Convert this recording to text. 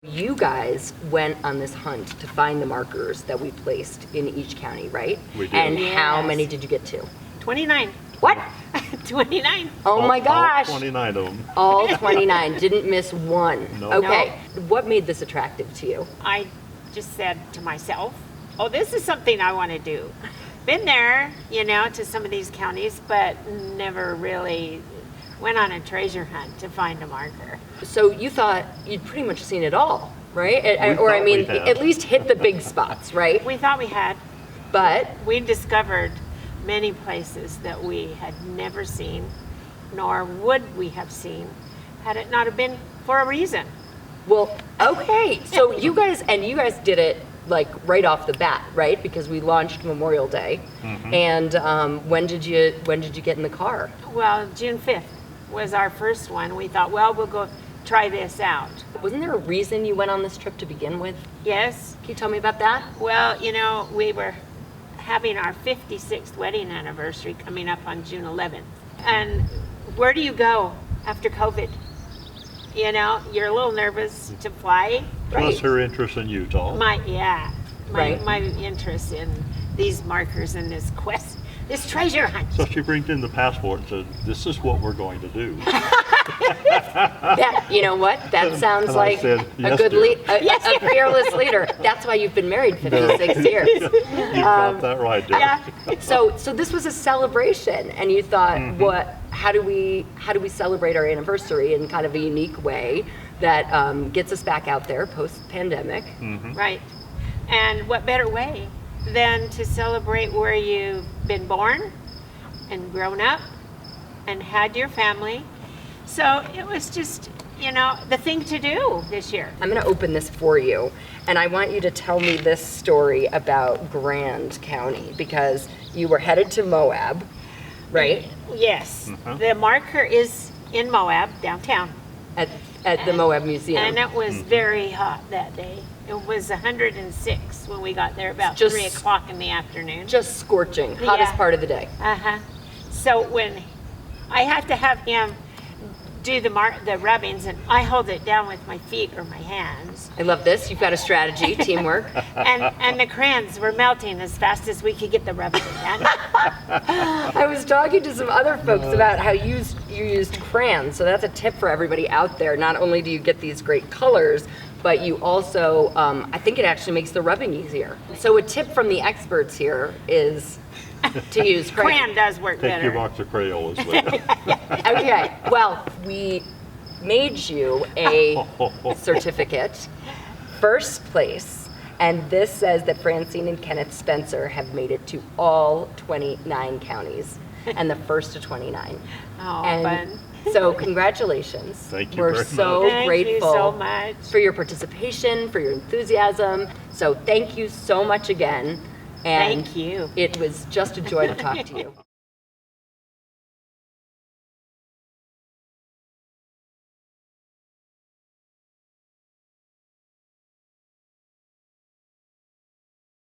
You guys went on this hunt to find the markers that we placed in each county, right? We did. And how Yes. many did you get to? 29. What? 29. Oh my gosh. All 29 of them. All 29. Didn't miss one. No. Okay. What made this attractive to you? I just said to myself, oh, this is something I want to do. Been there, to some of these counties, but never really went on a treasure hunt to find a marker. So you thought you'd pretty much seen it all, right? We Or I thought mean, we had. at least hit the big spots, right? We thought we had. But We discovered many places that we had never seen, nor would we have seen, had it not have been for a reason. well, okay. So you guys did it like right off the bat, right? Because we launched Memorial Day. And when did you get in the car? Well, June 5th was our first one. We thought, well, we'll go try this out. Wasn't there a reason you went on this trip to begin with? Yes. Can you tell me about that? Well, we were having our 56th wedding anniversary coming up on June 11th. And where do you go after COVID? You're a little nervous to fly. Plus her interest in Utah. My Right. interest in these markers and this quest, this treasure hunt. So she brings in the passport and said, this is what we're going to do. That, you know what? That sounds And I like said, a "Yes, good dear." a fearless leader. That's why you've been married 56 years. You got that right, dear. Yeah. So this was a celebration, and you thought, how do we celebrate our anniversary in kind of a unique way that gets us back out there post-pandemic? Right. And what better way than to celebrate where you've been born and grown up and had your family. So it was just, the thing to do this year. I'm going to open this for you, and I want you to tell me this story about Grand County, because you were headed to Moab, right? Yes. The marker is in Moab, downtown. At the Moab Museum. And it was very hot that day. It was 106 when we got there, about Just- 3 o'clock in the afternoon. Just scorching, hottest Yeah. part of the day. So when I have to have him do the rubbings, and I hold it down with my feet or my hands, I love this. You've got a strategy, teamwork. and the crayons were melting as fast as we could get the rubbing done. I was talking to some other folks about how you used crayons, so that's a tip for everybody out there. Not only do you get these great colors, but you also, I think it actually makes the rubbing easier. So a tip from the experts here is to use Crayon crayons. does work Take your better. box of Crayolas with you. Okay, well, we made you a certificate, first place, and this says that Francine and Kenneth Spencer have made it to all 29 counties, and the first to 29. Oh, And fun. so congratulations. Thank you We're very so much. Thank grateful you so much. for your participation, for your enthusiasm. So thank you so much again. And Thank you. It was just a joy to talk to you.